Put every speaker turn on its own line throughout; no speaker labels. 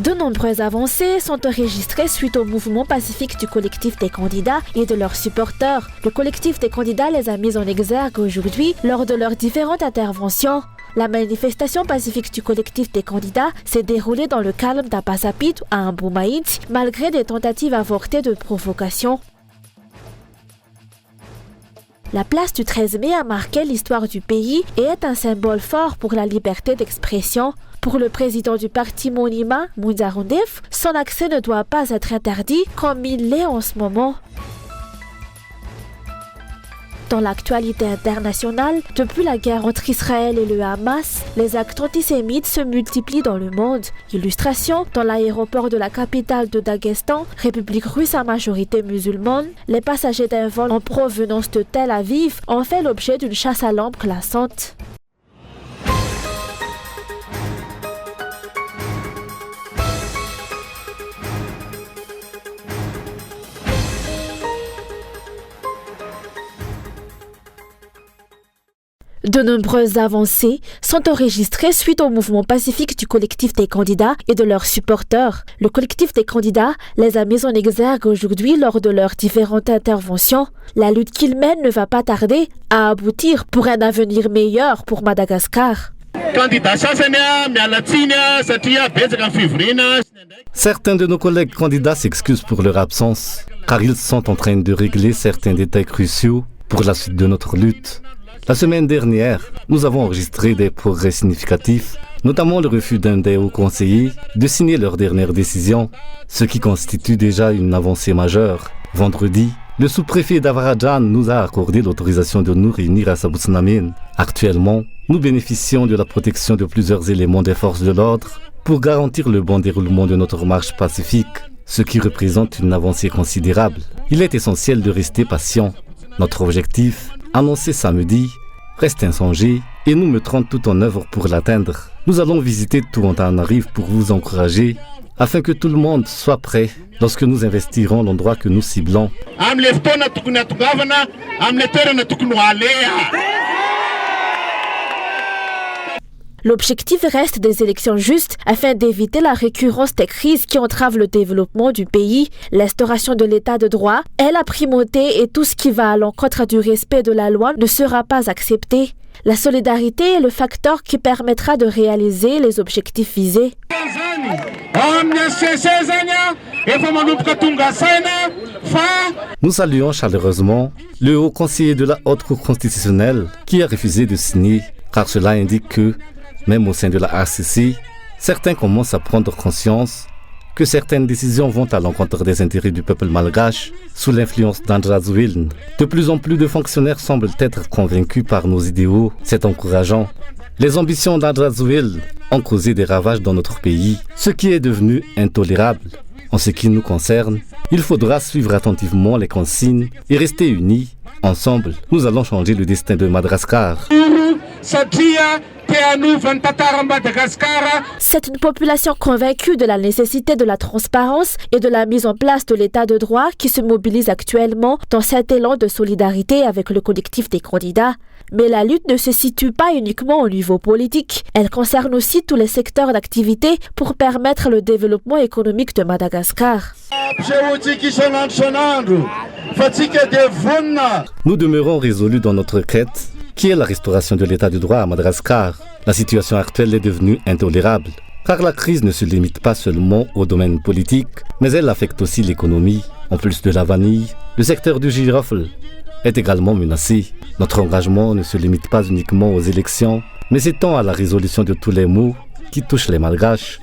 De nombreuses avancées sont enregistrées suite au mouvement pacifique du collectif des candidats et de leurs supporters. Le collectif des candidats les a mis en exergue aujourd'hui lors de leurs différentes interventions. La manifestation pacifique du collectif des candidats s'est déroulée dans le calme d'Apasapit à Mbumaïti, malgré des tentatives avortées de provocation. La place du 13 mai a marqué l'histoire du pays et est un symbole fort pour la liberté d'expression. Pour le président du parti Monima, Moussa Roundef, son accès ne doit pas être interdit comme il l'est en ce moment. Dans l'actualité internationale, depuis la guerre entre Israël et le Hamas, les actes antisémites se multiplient dans le monde. Illustration, dans l'aéroport de la capitale de Daghestan, République russe à majorité musulmane, les passagers d'un vol en provenance de Tel Aviv ont fait l'objet d'une chasse à l'homme glaçante. De nombreuses avancées sont enregistrées suite au mouvement pacifique du collectif des candidats et de leurs supporters. Le collectif des candidats les a mis en exergue aujourd'hui lors de leurs différentes interventions. La lutte qu'ils mènent ne va pas tarder à aboutir pour un avenir meilleur pour Madagascar.
Certains de nos collègues candidats s'excusent pour leur absence, car ils sont en train de régler certains détails cruciaux pour la suite de notre lutte. La semaine dernière, nous avons enregistré des progrès significatifs, notamment le refus d'un des hauts conseillers de signer leur dernière décision, ce qui constitue déjà une avancée majeure. Vendredi, le sous-préfet d'Avaradjan nous a accordé l'autorisation de nous réunir à Sabutsnamen. Actuellement, nous bénéficions de la protection de plusieurs éléments des forces de l'ordre pour garantir le bon déroulement de notre marche pacifique, ce qui représente une avancée considérable. Il est essentiel de rester patient. Notre objectif, annoncé samedi, reste insongé et nous mettrons tout en œuvre pour l'atteindre. Nous allons visiter Touantanarive pour vous encourager afin que tout le monde soit prêt lorsque nous investirons l'endroit que nous ciblons.
L'objectif reste des élections justes afin d'éviter la récurrence des crises qui entravent le développement du pays. L'instauration de l'état de droit est la primauté et tout ce qui va à l'encontre du respect de la loi ne sera pas accepté. La solidarité est le facteur qui permettra de réaliser les objectifs visés.
Nous saluons chaleureusement le haut conseiller de la Haute Cour constitutionnelle qui a refusé de signer, car cela indique que, même au sein de la RCC, certains commencent à prendre conscience que certaines décisions vont à l'encontre des intérêts du peuple malgache sous l'influence d'Andrazouiln. De plus en plus de fonctionnaires semblent être convaincus par nos idéaux. C'est encourageant. Les ambitions d'Andrazouiln ont causé des ravages dans notre pays, ce qui est devenu intolérable. En ce qui nous concerne, il faudra suivre attentivement les consignes et rester unis. Ensemble, nous allons changer le destin de Madagascar.
C'est une population convaincue de la nécessité de la transparence et de la mise en place de l'état de droit qui se mobilise actuellement dans cet élan de solidarité avec le collectif des candidats. Mais la lutte ne se situe pas uniquement au niveau politique. Elle concerne aussi tous les secteurs d'activité pour permettre le développement économique de Madagascar.
Nous demeurons résolus dans notre quête, qui est la restauration de l'état de droit à Madagascar. La situation actuelle est devenue intolérable, car la crise ne se limite pas seulement au domaine politique, mais elle affecte aussi l'économie. En plus de la vanille, le secteur du girofle est également menacé. Notre engagement ne se limite pas uniquement aux élections, mais s'étend à la résolution de tous les maux qui touchent les Malgaches.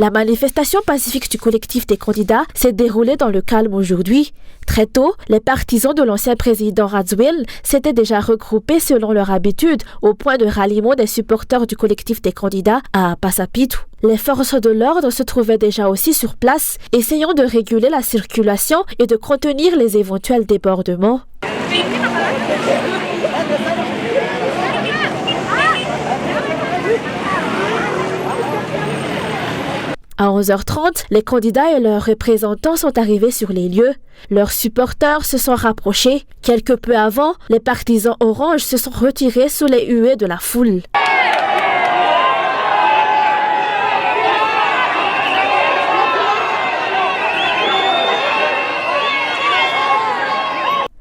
La manifestation pacifique du collectif des candidats s'est déroulée dans le calme aujourd'hui. Très tôt, les partisans de l'ancien président Radziwiłł s'étaient déjà regroupés selon leur habitude au point de ralliement des supporters du collectif des candidats à Pasapitu. Les forces de l'ordre se trouvaient déjà aussi sur place, essayant de réguler la circulation et de contenir les éventuels débordements. À 11h30, les candidats et leurs représentants sont arrivés sur les lieux. Leurs supporters se sont rapprochés. Quelque peu avant, les partisans orange se sont retirés sous les huées de la foule.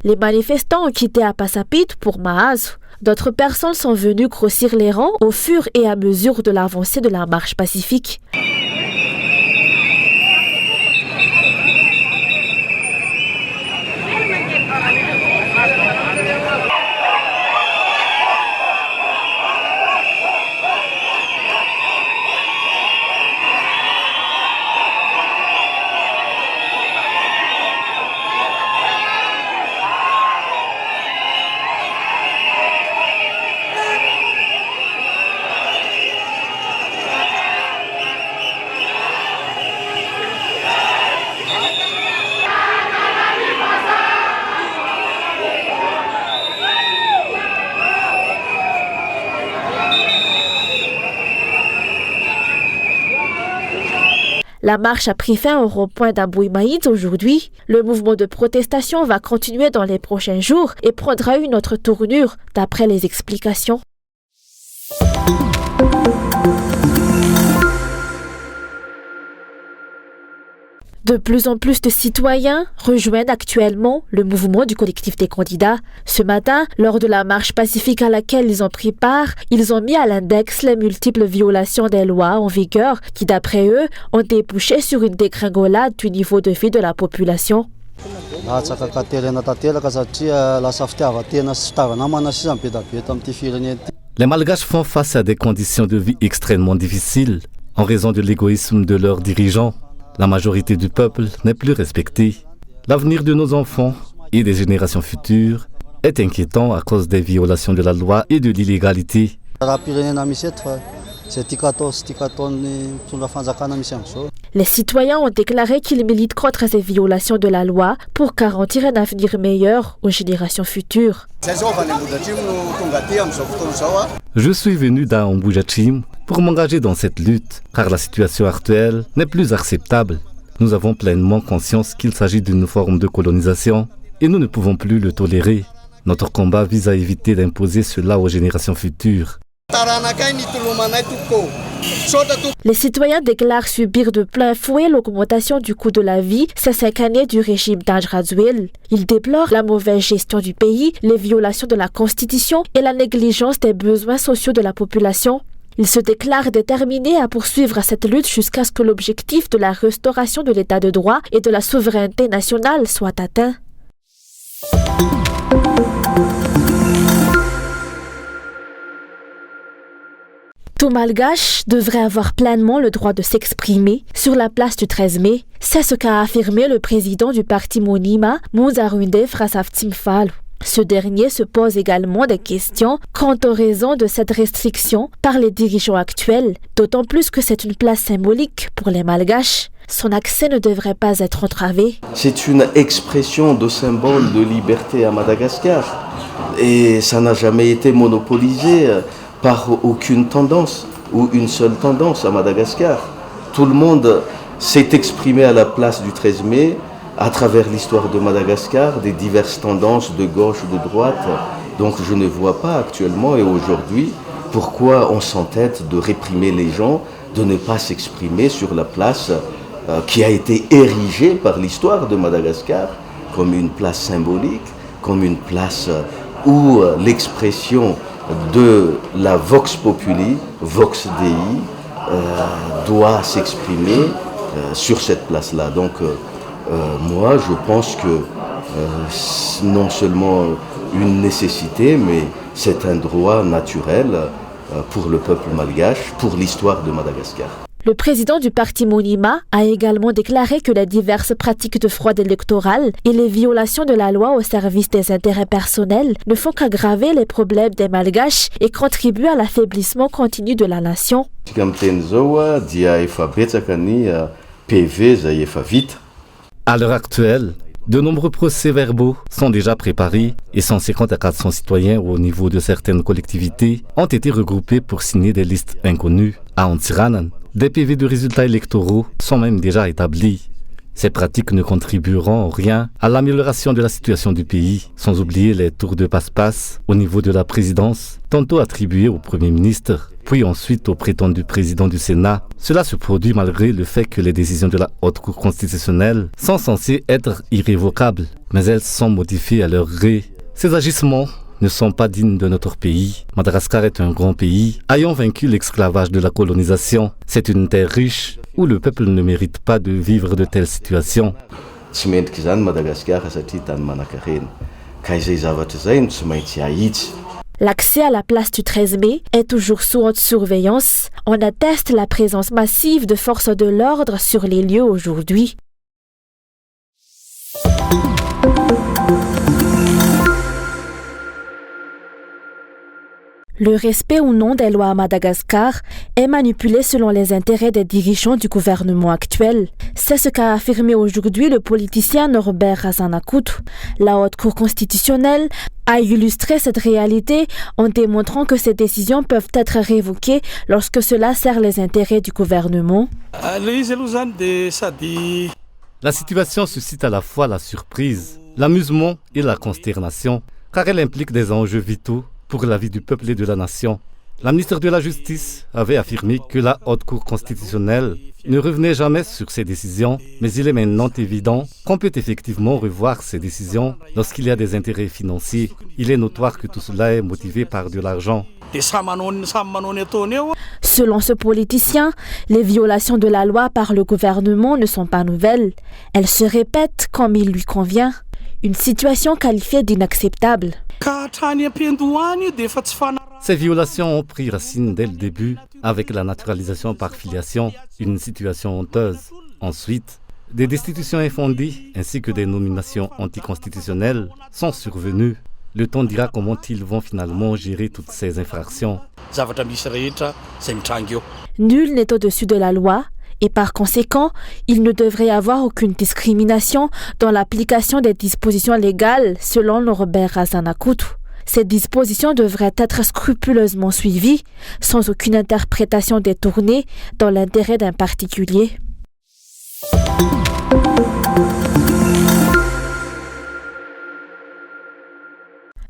Les manifestants ont quitté Appasapit pour Mahazu. D'autres personnes sont venues grossir les rangs au fur et à mesure de l'avancée de la marche pacifique. La marche a pris fin au rond-point d'Abouimaïd aujourd'hui. Le mouvement de protestation va continuer dans les prochains jours et prendra une autre tournure, d'après les explications. De plus en plus de citoyens rejoignent actuellement le mouvement du collectif des candidats. Ce matin, lors de la marche pacifique à laquelle ils ont pris part, ils ont mis à l'index les multiples violations des lois en vigueur qui, d'après eux, ont débouché sur une dégringolade du niveau de vie de la population.
Les Malgaches font face à des conditions de vie extrêmement difficiles en raison de l'égoïsme de leurs dirigeants. La majorité du peuple n'est plus respectée. L'avenir de nos enfants et des générations futures est inquiétant à cause des violations de la loi et de l'illégalité.
Les citoyens ont déclaré qu'ils militent contre ces violations de la loi pour garantir un avenir meilleur aux générations futures.
Je suis venu d'Ambujachim pour m'engager dans cette lutte, car la situation actuelle n'est plus acceptable. Nous avons pleinement conscience qu'il s'agit d'une forme de colonisation et nous ne pouvons plus le tolérer. Notre combat vise à éviter d'imposer cela aux générations futures.
Les citoyens déclarent subir de plein fouet l'augmentation du coût de la vie ces 5 années du régime d'Andjradouel. Ils déplorent la mauvaise gestion du pays, les violations de la Constitution et la négligence des besoins sociaux de la population. Ils se déclarent déterminés à poursuivre cette lutte jusqu'à ce que l'objectif de la restauration de l'état de droit et de la souveraineté nationale soit atteint. Tout Malgache devrait avoir pleinement le droit de s'exprimer sur la place du 13 mai. C'est ce qu'a affirmé le président du parti Monima, Muzarunde Frasaftimfal. Ce dernier se pose également des questions quant aux raisons de cette restriction par les dirigeants actuels, d'autant plus que c'est une place symbolique pour les Malgaches. Son accès ne devrait pas être entravé.
C'est une expression de symbole de liberté à Madagascar et ça n'a jamais été monopolisé par aucune tendance ou une seule tendance à Madagascar. Tout le monde s'est exprimé à la place du 13 mai à travers l'histoire de Madagascar, des diverses tendances de gauche ou de droite. Donc je ne vois pas actuellement et aujourd'hui pourquoi on s'entête de réprimer les gens, de ne pas s'exprimer sur la place qui a été érigée par l'histoire de Madagascar comme une place symbolique, comme une place où l'expression de la Vox Populi, Vox Dei, doit s'exprimer sur cette place-là. Donc moi, je pense que non seulement une nécessité, mais c'est un droit naturel pour le peuple malgache, pour l'histoire de Madagascar.
Le président du parti Monima a également déclaré que les diverses pratiques de fraude électorale et les violations de la loi au service des intérêts personnels ne font qu'aggraver les problèmes des Malgaches et contribuent à l'affaiblissement continu de la nation.
À l'heure actuelle, de nombreux procès-verbaux sont déjà préparés et 150 à 400 citoyens au niveau de certaines collectivités ont été regroupés pour signer des listes inconnues. À Antiranan, Des PV de résultats électoraux sont même déjà établis. Ces pratiques ne contribueront en rien à l'amélioration de la situation du pays, sans oublier les tours de passe-passe au niveau de la présidence, tantôt attribués au Premier ministre, puis ensuite au prétendu président du Sénat. Cela se produit malgré le fait que les décisions de la Haute Cour constitutionnelle sont censées être irrévocables, mais elles sont modifiées à leur gré. Ces agissements ne sont pas dignes de notre pays. Madagascar est un grand pays, ayant vaincu l'esclavage de la colonisation. C'est une terre riche où le peuple ne mérite pas de vivre de telles situations.
Tsy mendrika izany Madagascar satria tany manankarena. Ka izay zavatra izay no tsy maintsy ahitsy.
L'accès à la place du 13 mai est toujours sous haute surveillance. On atteste la présence massive de forces de l'ordre sur les lieux aujourd'hui. Le respect ou non des lois à Madagascar est manipulé selon les intérêts des dirigeants du gouvernement actuel. C'est ce qu'a affirmé aujourd'hui le politicien Norbert Razanakoutou. La Haute Cour constitutionnelle a illustré cette réalité en démontrant que ces décisions peuvent être révoquées lorsque cela sert les intérêts du gouvernement.
La situation suscite à la fois la surprise, l'amusement et la consternation, car elle implique des enjeux vitaux pour la vie du peuple et de la nation. La ministre de la Justice avait affirmé que la Haute Cour constitutionnelle ne revenait jamais sur ses décisions, mais il est maintenant évident qu'on peut effectivement revoir ces décisions lorsqu'il y a des intérêts financiers. Il est notoire que tout cela est motivé par de l'argent.
Selon ce politicien, les violations de la loi par le gouvernement ne sont pas nouvelles. Elles se répètent comme il lui convient. Une situation qualifiée d'inacceptable.
Ces violations ont pris racine dès le début avec la naturalisation par filiation, une situation honteuse. Ensuite, des destitutions infondées ainsi que des nominations anticonstitutionnelles sont survenues. Le temps dira comment ils vont finalement gérer toutes ces infractions.
Nul n'est au-dessus de la loi. Et par conséquent, il ne devrait y avoir aucune discrimination dans l'application des dispositions légales selon Norbert Razanakoutou. Ces dispositions devraient être scrupuleusement suivies, sans aucune interprétation détournée dans l'intérêt d'un particulier.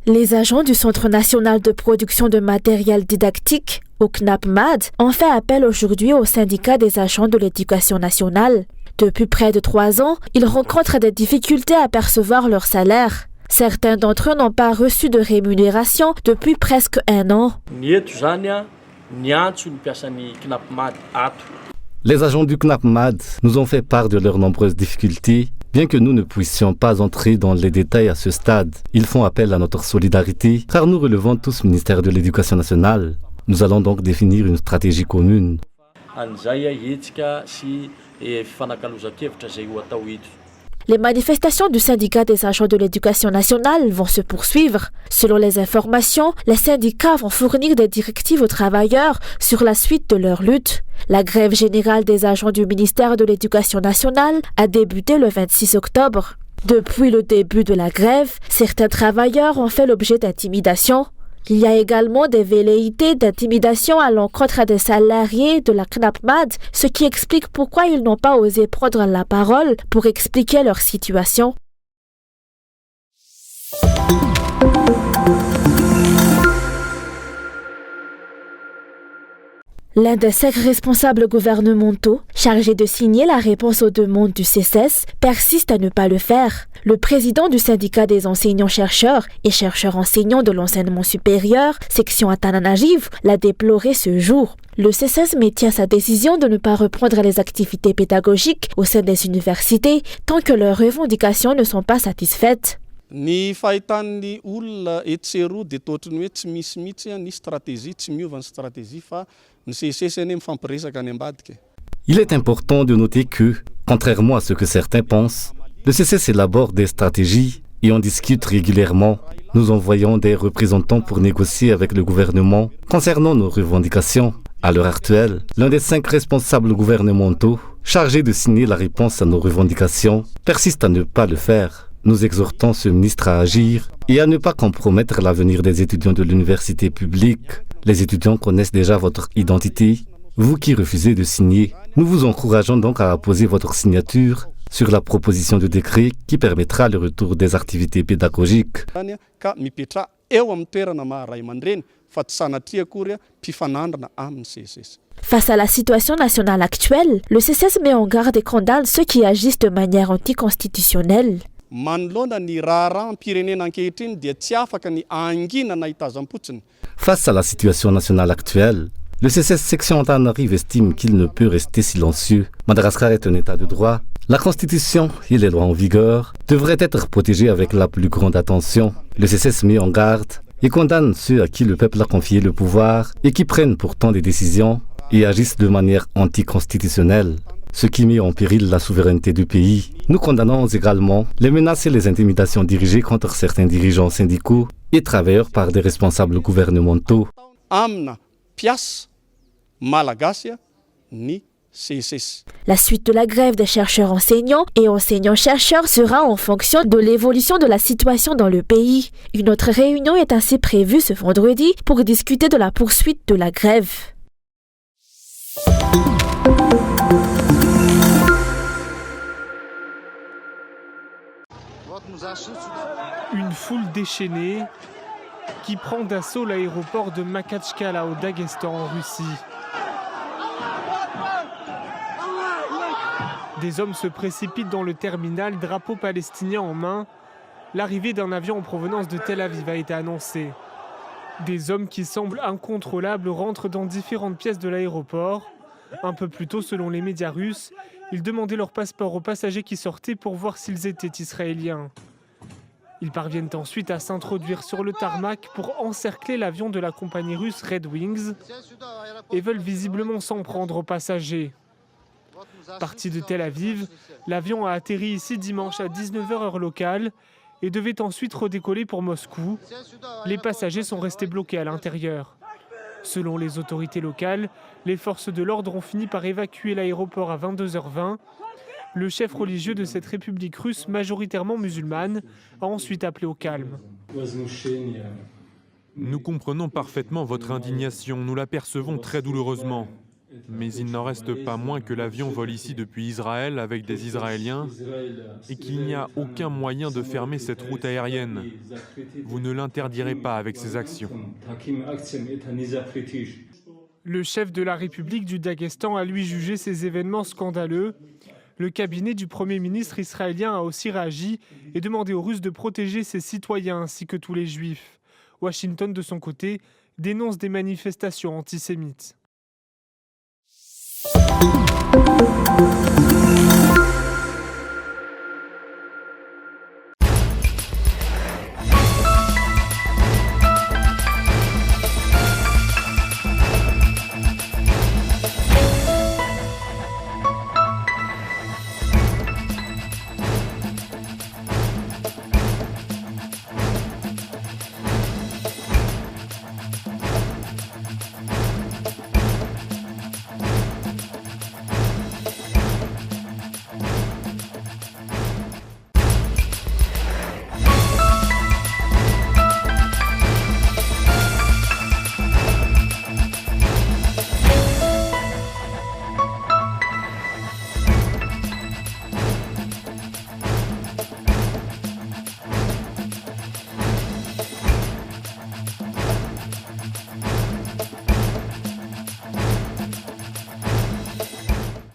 Les agents du Centre national de production de matériel didactique, au CNAPMAD, ont fait appel aujourd'hui au syndicat des agents de l'éducation nationale. Depuis près de 3 ans, ils rencontrent des difficultés à percevoir leur salaire. Certains d'entre eux n'ont pas reçu de rémunération depuis presque 1 an.
Les agents du CNAPMAD nous ont fait part de leurs nombreuses difficultés. Bien que nous ne puissions pas entrer dans les détails à ce stade, ils font appel à notre solidarité car nous relevons tous le ministère de l'Éducation nationale. Nous allons donc définir une stratégie commune.
Les manifestations du syndicat des agents de l'éducation nationale vont se poursuivre. Selon les informations, les syndicats vont fournir des directives aux travailleurs sur la suite de leur lutte. La grève générale des agents du ministère de l'Éducation nationale a débuté le 26 octobre. Depuis le début de la grève, certains travailleurs ont fait l'objet d'intimidations. Il y a également des velléités d'intimidation à l'encontre des salariés de la CNAPMAD, ce qui explique pourquoi ils n'ont pas osé prendre la parole pour expliquer leur situation. L'un des 5 responsables gouvernementaux chargés de signer la réponse aux demandes du CCES persiste à ne pas le faire. Le président du syndicat des enseignants-chercheurs et chercheurs-enseignants de l'enseignement supérieur, section Atananagiv, l'a déploré ce jour. Le CCES maintient sa décision de ne pas reprendre les activités pédagogiques au sein des universités tant que leurs revendications ne sont pas satisfaites.
Ny fahitan'ny olona etseroa dia totrany hoe tsy misy mihitsy ny stratégie tsy miova ny stratégie fa ny CCS eny mifampiresaka any ambadika.
Il est important de noter que, contrairement à ce que certains pensent, le CCS élabore des stratégies et en discute régulièrement. Nous envoyons des représentants pour négocier avec le gouvernement concernant nos revendications. À l'heure actuelle, l'un des 5 responsables gouvernementaux chargés de signer la réponse à nos revendications persiste à ne pas le faire. Nous exhortons ce ministre à agir et à ne pas compromettre l'avenir des étudiants de l'université publique. Les étudiants connaissent déjà votre identité. vous qui refusez de signer, nous vous encourageons donc à apposer votre signature sur la proposition de décret qui permettra le retour des activités pédagogiques.
Face à la situation nationale actuelle, le CCS met en garde et condamne ceux qui agissent de manière anticonstitutionnelle.
Face à la situation nationale actuelle, le CCS section Antananarivo estime qu'il ne peut rester silencieux. Madagascar est un état de droit. La Constitution et les lois en vigueur devraient être protégées avec la plus grande attention. Le CCS met en garde et condamne ceux à qui le peuple a confié le pouvoir et qui prennent pourtant des décisions et agissent de manière anticonstitutionnelle, ce qui met en péril la souveraineté du pays. Nous condamnons également les menaces et les intimidations dirigées contre certains dirigeants syndicaux et travailleurs par des responsables gouvernementaux.
La suite de la grève des chercheurs enseignants et enseignants-chercheurs sera en fonction de l'évolution de la situation dans le pays. Une autre réunion est ainsi prévue ce vendredi pour discuter de la poursuite de la grève.
Une foule déchaînée qui prend d'assaut l'aéroport de Makhatchkala au Daghestan en Russie. Des hommes se précipitent dans le terminal, drapeau palestinien en main. L'arrivée d'un avion en provenance de Tel Aviv a été annoncée. Des hommes qui semblent incontrôlables rentrent dans différentes pièces de l'aéroport. Un peu plus tôt, selon les médias russes, ils demandaient leur passeport aux passagers qui sortaient pour voir s'ils étaient israéliens. Ils parviennent ensuite à s'introduire sur le tarmac pour encercler l'avion de la compagnie russe Red Wings et veulent visiblement s'en prendre aux passagers. Parti de Tel Aviv, l'avion a atterri ici dimanche à 19h heure locale et devait ensuite redécoller pour Moscou. Les passagers sont restés bloqués à l'intérieur. Selon les autorités locales, les forces de l'ordre ont fini par évacuer l'aéroport à 22h20. Le chef religieux de cette république russe, majoritairement musulmane, a ensuite appelé au calme.
Nous comprenons parfaitement votre indignation, nous la percevons très douloureusement. Mais il n'en reste pas moins que l'avion vole ici depuis Israël avec des Israéliens et qu'il n'y a aucun moyen de fermer cette route aérienne. Vous ne l'interdirez pas avec ces actions.
Le chef de la République du Daghestan a lui jugé ces événements scandaleux. Le cabinet du Premier ministre israélien a aussi réagi et demandé aux Russes de protéger ses citoyens ainsi que tous les Juifs. Washington, de son côté, dénonce des manifestations antisémites.